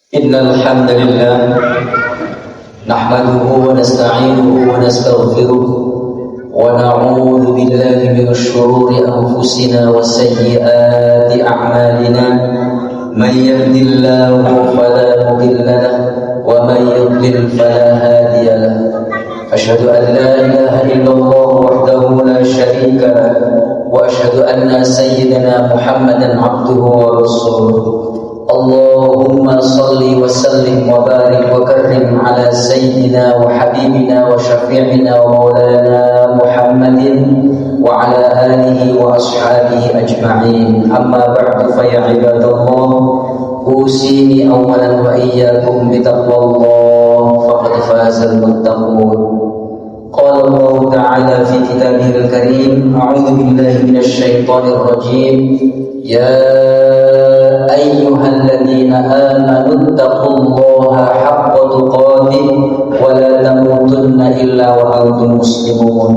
Innal hamdalillah nahmaduhu wa nasta'inuhu wa nastaghfiruh wa na'udzu billahi min shururi anfusina wa sayyiati a'malina man yahdihillahu fala mudilla lahu wa man yudlil fala hadiya lahu asyhadu an la ilaha illallah wahdahu la syarika lahu wa asyhadu anna sayyidana Muhammadan abduhu wa rasuluh. Allahumma salli wa sallim wa barik wa karrim ala sayyidina wa habibina wa syafi'ina wa maulana Muhammadin wa ala alihi wa ashabihi ajma'in. Amma ba'du fa ya ibadallah, usini awalan wa iyyakum bi taqwallah faqad fazal muttaqun. Qala Allah ta'ala fi kitabihil karim, a'udzu billahi minasy syaithanir rajim. Ya ayyuhalladzina amanu taqullaha haqqa tuqatih wa la tamutunna illa wa antum muslimun.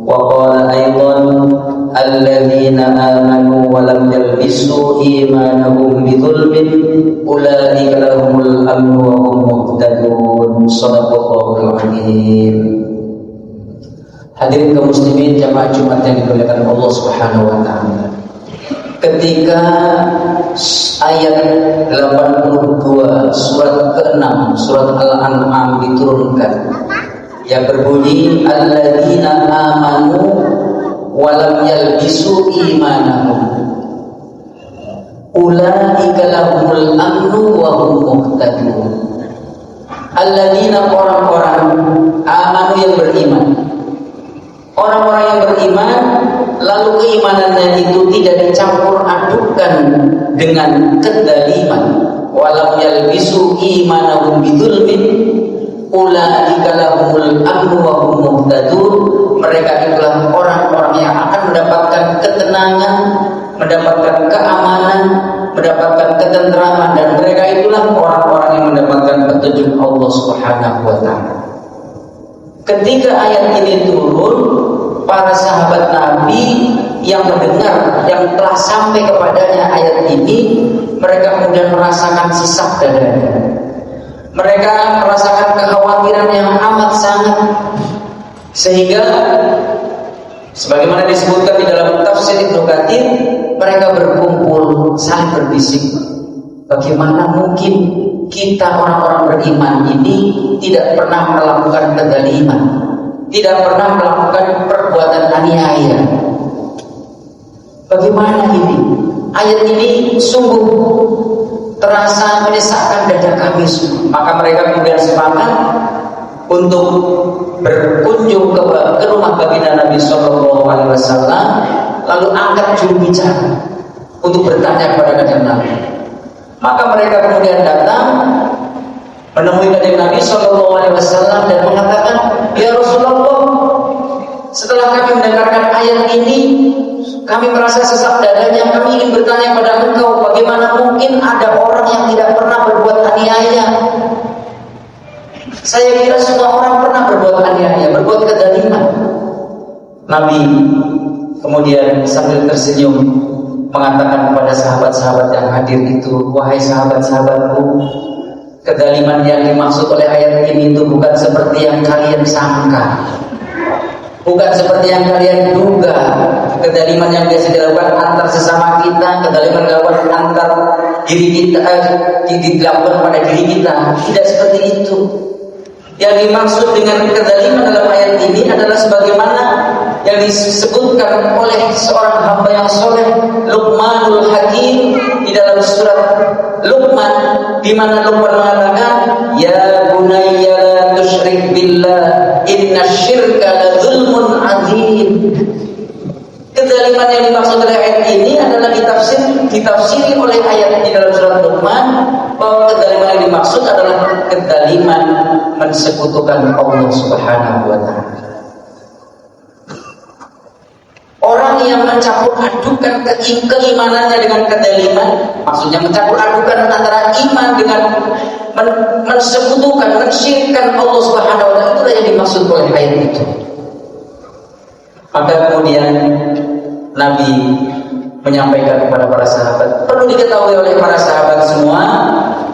Wa qala aidan alladzina amanu wa lam yalbisu imanahum bidzulmin ulaika lahumul amnu wa hum muhtadun. Shadaqallahul azim. Hadirin kaum muslimin jamaah Jumat yang dimuliakan Allah Subhanahu wa taala. Ketika ayat 82 surat ke-6 surat Al-An'am diturunkan yang berbunyi alladzina amanu wa lam yalbisu imanahum ulaika lahumul amnu wa hum muhtadun. Alladzina, orang-orang amanu yang beriman, orang-orang yang beriman lalu keimanannya itu tidak dicampur adukan dengan kedaliman, walam yalbisu imanahum bidzulmin ulaika lahumul amnu wa hum muhtadun. Mereka itulah orang-orang yang akan mendapatkan ketenangan, mendapatkan keamanan, mendapatkan ketentraman, dan mereka itulah orang-orang yang mendapatkan petunjuk Allah Subhanahu wa taala. Ketika ayat ini turun, para sahabat Nabi yang mendengar, yang telah sampai kepadanya ayat ini, mereka kemudian merasakan sesak dadanya. Mereka merasakan kekhawatiran yang amat sangat, sehingga sebagaimana disebutkan di dalam tafsir Ibnu Katsir, mereka berkumpul saling berbisik, bagaimana mungkin kita orang-orang beriman ini tidak pernah melakukan kezaliman, tidak pernah melakukan perbuatan aniaya. Bagaimana ini? Ayat ini sungguh terasa menyesakkan dada kami semua. Maka mereka kemudian sepakat untuk berkunjung ke rumah baginda Nabi Sallallahu Alaihi Wasallam, lalu angkat juru bicara untuk bertanya kepada kanjeng Nabi. Maka mereka kemudian datang menemui kanjeng Nabi Sallallahu Alaihi Wasallam dan mengatakan, ya Rasulullah, setelah kami mendengarkan ayat ini, kami merasa sesak dadanya. Kami ingin bertanya kepada engkau, bagaimana mungkin ada orang yang tidak pernah berbuat aniaya? Saya kira semua orang pernah berbuat aniaya, berbuat kezaliman. Nabi kemudian sambil tersenyum mengatakan kepada sahabat-sahabat yang hadir itu, wahai sahabat-sahabatku, kezaliman yang dimaksud oleh ayat ini itu bukan seperti yang kalian sangka, bukan seperti yang kalian duga. Kezaliman yang biasa dilakukan antar sesama kita, kezaliman dilakukan antar diri kita, dilakukan pada diri kita, tidak seperti itu. Yang dimaksud dengan kezaliman dalam ayat ini adalah sebagaimana yang disebutkan oleh seorang hamba yang soleh, Luqmanul Hakim, di dalam surat Luqman, di mana Luqman mengatakan, ya bunayya la tusyrik billah innasyirka la dzulmun adzim. Kezaliman yang dimaksud oleh ayat ini adalah ditafsiri oleh ayat di dalam surat Luqman, bahwa kezaliman yang dimaksud adalah kezaliman mensekutukan Allah Subhanahu wa taala. Orang yang mencampur adukan keimanannya dengan kezaliman, maksudnya mencampur adukan antara iman dengan mensekutukan, mensyirikkan Allah Subhanahu wa taala, itulah yang dimaksud oleh ayat itu. Maka kemudian Nabi menyampaikan kepada para sahabat, perlu diketahui oleh para sahabat semua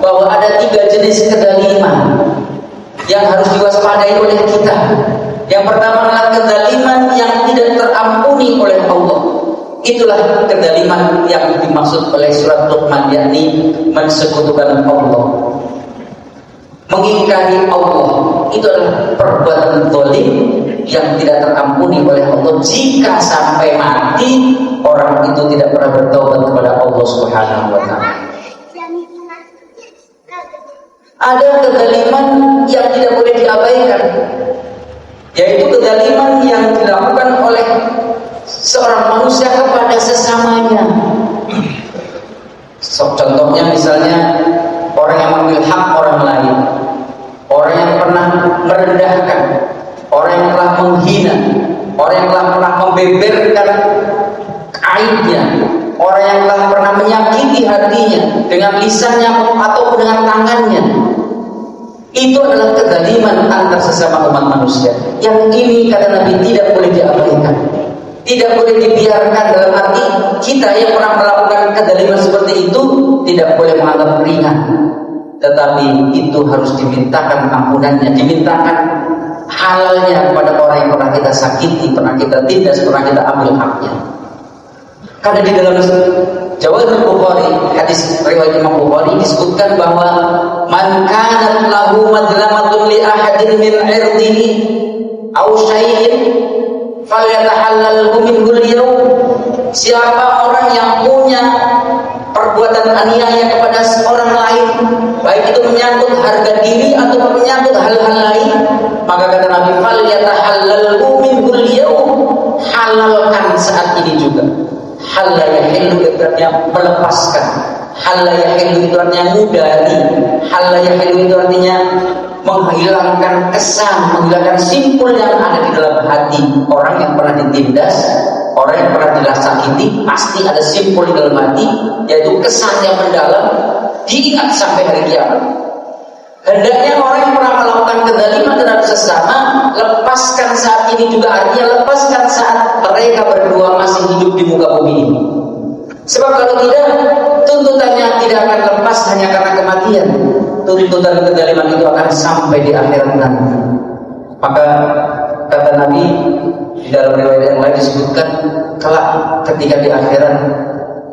bahwa ada 3 jenis kedaliman yang harus diwaspadai oleh kita. Yang pertama adalah kedaliman yang tidak terampuni oleh Allah. Itulah kedaliman yang dimaksud oleh surat Luqman, yakni mensekutukan Allah, mengingkari Allah. Itu adalah perbuatan zalim yang tidak terampuni oleh Allah. Jika sampai mati, orang itu tidak pernah bertaubat kepada Allah Subhanahu wa ta'ala. Ada kedaliman yang tidak boleh diabaikan, yaitu kedaliman yang dilakukan oleh seorang manusia kepada sesamanya. Contohnya misalnya orang yang mengambil hak orang lain, orang yang pernah merendahkan, orang yang telah menghina, orang yang telah pernah membeberkan aibnya, orang yang telah pernah menyakiti hatinya dengan lisannya atau dengan tangannya. Itu adalah kedaliman antar sesama umat manusia. Yang ini kata Nabi tidak boleh diabaikan, tidak boleh dibiarkan. Dalam arti kita yang pernah melakukan kedaliman seperti itu tidak boleh menganggap ringan, tetapi itu harus dimintakan ampunannya, dimintakan halalnya kepada orang yang pernah kita sakiti, pernah kita tindas, pernah kita ambil haknya. Karena di dalam Jawahirul Bukhari, hadis riwayat Imam Bukhari, disebutkan bahwa man kanat lahu madlamatun li ahadin min irdihi aw syai'in falyatahallalhu minhu al-yawm. Siapa orang yang punya perbuatan aniaya kepada seorang lain, baik itu menyangkut harga diri atau menyangkut hal-hal lain, maka kata Nabi, falyatahallalhu minhu al-yawm, halalkan saat ini juga. Halla yahillu itu artinya melepaskan, halla yahillu itu artinya mudari, halla yahillu itu artinya menghilangkan kesan, menghilangkan simpul yang ada di dalam hati. Orang yang pernah ditindas, orang yang pernah disakiti, pasti ada simpul di dalam hati, yaitu kesan yang mendalam, diingat sampai hari kiamat. Hendaknya orang yang pernah melakukan kezaliman terhadap sesama, lepaskan saat ini juga, artinya lepaskan saat mereka berdua masih hidup di muka bumi ini. Sebab kalau tidak, tuntutannya tidak akan lepas hanya karena kematian. Tuntutan kezaliman itu akan sampai di akhirat nanti. Maka kata Nabi di dalam riwayat yang lain disebutkan, kelak ketika di akhirat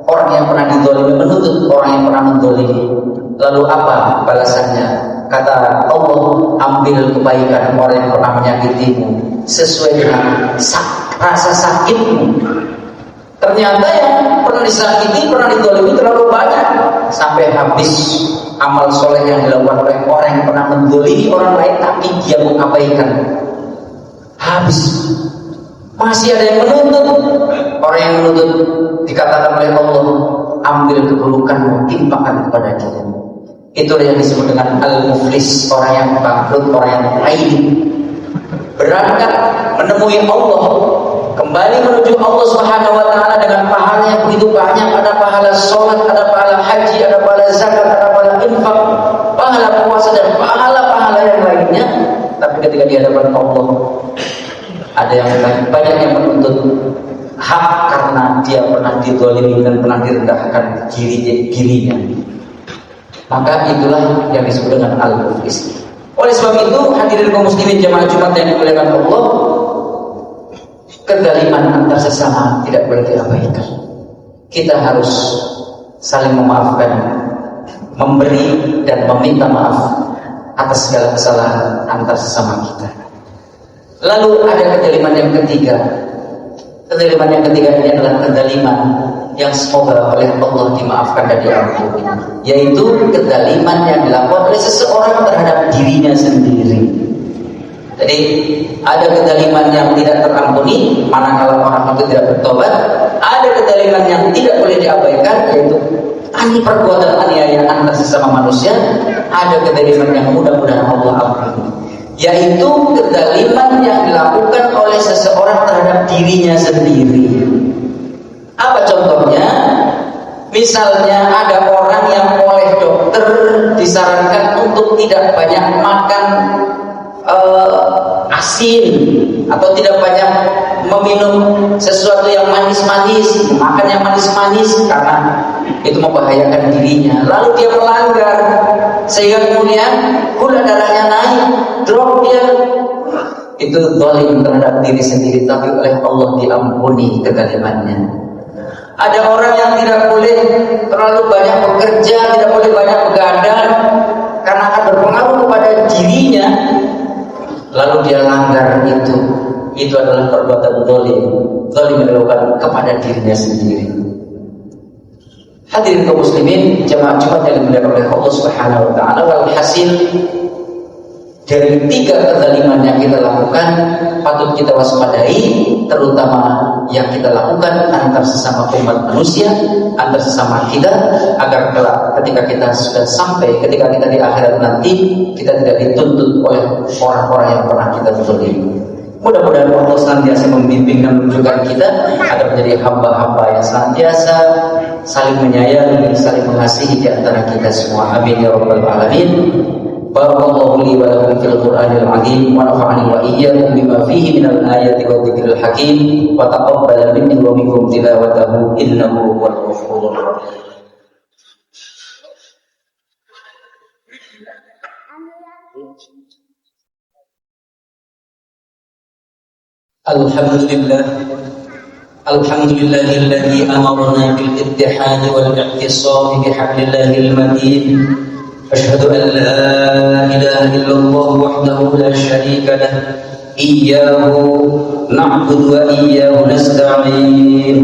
orang yang pernah dizalimi menuntut orang yang pernah menzalimi. Lalu apa balasannya? Kata Allah, ambil kebaikan orang yang pernah menyakitimu sesuai dengan rasa sakitmu. Ternyata yang pernah disakiti, pernah dizalimi terlalu banyak, sampai habis amal soleh yang dilakukan oleh orang yang pernah menzalimi orang lain, tapi dia mengabaikan. Habis. Masih ada yang menuntut. Orang yang menuntut dikatakan oleh Allah, ambil keburukanmu, timpakan kepada dia. Itu yang disebut dengan al-muflis, orang yang bangkrut, orang yang lain. Berangkat menemui Allah, kembali menuju Allah Subhanahu wa ta'ala dengan pahala yang begitu banyak. Ada pahala sholat, ada pahala haji, ada pahala zakat, ada pahala infak, pahala puasa, dan pahala-pahala yang lainnya. Tapi ketika di hadapan Allah, ada yang banyak yang menuntut hak karena dia pernah dizalimi dan pernah direndahkan dirinya. Maka itulah yang disebut dengan al-muflis. Oleh sebab itu, hadirin kaum muslimin jamaah Jumat yang dimuliakan Allah, kezaliman antar sesama tidak boleh diabaikan. Kita harus saling memaafkan, memberi dan meminta maaf atas segala kesalahan antar sesama kita. Lalu ada kezaliman yang ketiga. Kezaliman yang ketiga ini adalah kezaliman yang semoga oleh Allah dimaafkan dan diampuni, yaitu kezaliman yang dilakukan oleh seseorang terhadap dirinya sendiri. Jadi ada kezaliman yang tidak terampuni manakala orang itu tidak bertobat. Ada kezaliman yang tidak boleh diabaikan, yaitu perbuatan aniaya antar sesama manusia. Ada kezaliman yang mudah-mudahan Allah ampuni, yaitu kezaliman yang dilakukan oleh seseorang terhadap dirinya sendiri. Apa contohnya? Misalnya ada orang yang oleh dokter disarankan untuk tidak banyak makan asin atau tidak banyak meminum sesuatu yang manis-manis, makan yang manis-manis karena itu membahayakan dirinya. Lalu dia melanggar, sehingga kemudian gula darahnya naik, drop dia. Itu zalim terhadap diri sendiri, tapi oleh Allah diampuni kezalimannya. Ada orang yang tidak boleh terlalu banyak bekerja, tidak boleh banyak begadang karena akan berpengaruh kepada dirinya, lalu dia langgar itu. Itu adalah perbuatan zalim. Zalim dilakukan kepada dirinya sendiri. Hadirin kaum muslimin, jemaah Jumat yang dimuliakan oleh Allah Subhanahu wa taala, walhasil dari 3 kezaliman yang kita lakukan patut kita waspadai, terutama yang kita lakukan antar sesama umat manusia, antar sesama kita, agar kelak ketika kita sudah sampai, ketika kita di akhirat nanti, kita tidak dituntut oleh orang-orang yang pernah kita zalimi. Mudah-mudahan Allah senantiasa membimbing dan menunjukkan kita agar menjadi hamba-hamba yang senantiasa saling menyayangi, saling mengasihi di antara kita semua. Amin ya rabbal alamin. Barakallahu li wa lakum fil Qur'anil azim wa nafa'ani wa iyyakum bima fihi minal ayati wa dzikril hakim wa taqabbal minni wa minkum tilawatahu innahu huwal ghafurur rahim. Alhamdulillahilladzi amarna bil ittihad wal i'tisam bi hablillahil matin. Asyhadu an la ilaha illallah wahdahu la syarika lah. Iyyahu na'budu wa iyyahu nasta'in.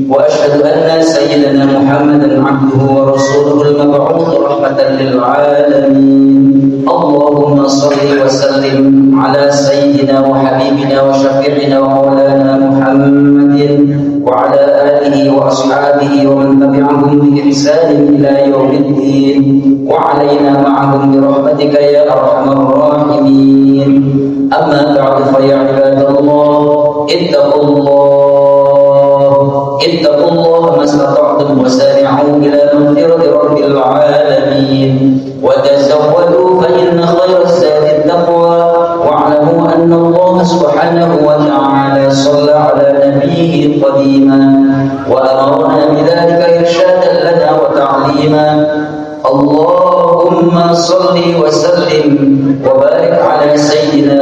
Wa asyhadu anna sayyidana Muhammadan 'abduhu wa rasuluhu al-mab'uts rahmatan lil 'alamin. Allahumma shalli wa sallim ala sayyidina wa habibina wa syafi'ina wa maulana Muhammadin wa ala alihi wa ashabihi wa man tabi'ahum bi ihsanin ila yaumiddin wa alaina ma'ahum bi rahmatika ya arhamar rahimin. Amma ba'du fa ya ibadallah ittaqullaha mastata'tum wa sari'u ila maghfirati rabbil alamin wa tazawwadu fa inna khayra zadi at-taqwa wa'lamu anna Allah subhanahu wa ta'ala shalla ala nabiyhi qadima wa amarna bidzalika irshadan lana wa ta'lima. Allahumma salli wa sallim wa barik ala sayyidina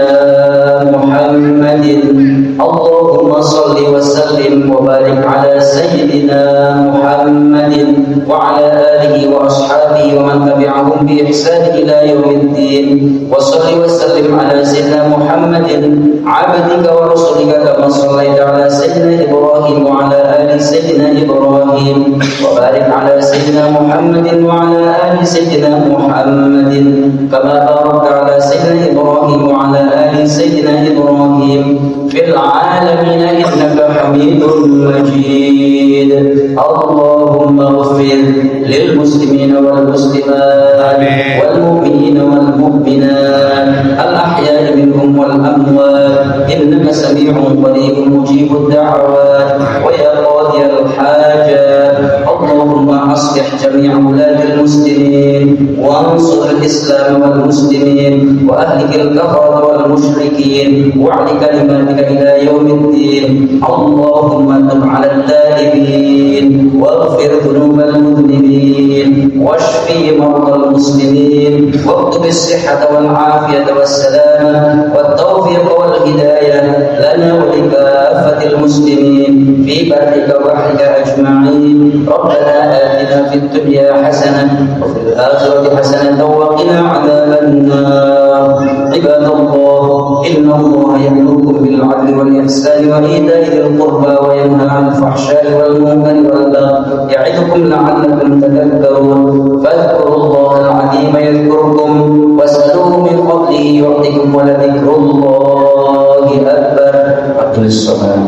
Muhammadin. Allahumma salli wa sallim wa barik ala sayyidina Muhammadin wa ala alihi wa ashabihi wa man tabi'ahum bi ihsan ila yaumiddin. Wa salli wa sallim ala sayyidina Muhammadin 'abdika wa rasulika kama sallaita ala sayyidina Ibrahim wa ala ali sayyidina Ibrahim wa barik ala sayyidina Muhammadin wa ala ali sayyidina Muhammadin kama barakta ala sayyidina Ibrahim wa ala ali sayyidina Ibrahim fil alamin innaka Hamidum Majid. Allahumma ighfir lil muslimina wal muslimat wal mu'minina wal mu'minat al ahya'i minhum wal amwat innaka sami'un qaribun mujibud da'awat wa ya qadiyal hajat. Allahumma aslih jami'a wuladil muslimin wa ansur al-islam wal muslimin wa ahlikil kafara wal musyrikin wa'li kalimatika ila yaumiddin. Allahumma tub 'alal taibin waghfir dhunubal mudhnibin washfi mardal muslimin waktub as-sihhata wal 'afiyata was salama wat tawfiq wal hidayah lana wa li kaffatil muslimin fi barrika wa bahrika ajma'in. Rabbana atina fid dunya hasanah wa fil akhirati hasanah wa qina 'adzaban nar. Ibadallah innallaha ya'murukum bil 'adli wal ihsani wa ita'i dzil qurba wa yanha 'anil fahsya'i wal munkari wal baghi ya'idukum la'allakum tadhakkarun. Fadhkurullaha al-'azima yadhkurkum was'aluhu min fadlihi yu'tikum wa la dhikrullahi akbar. Aqim as-salat.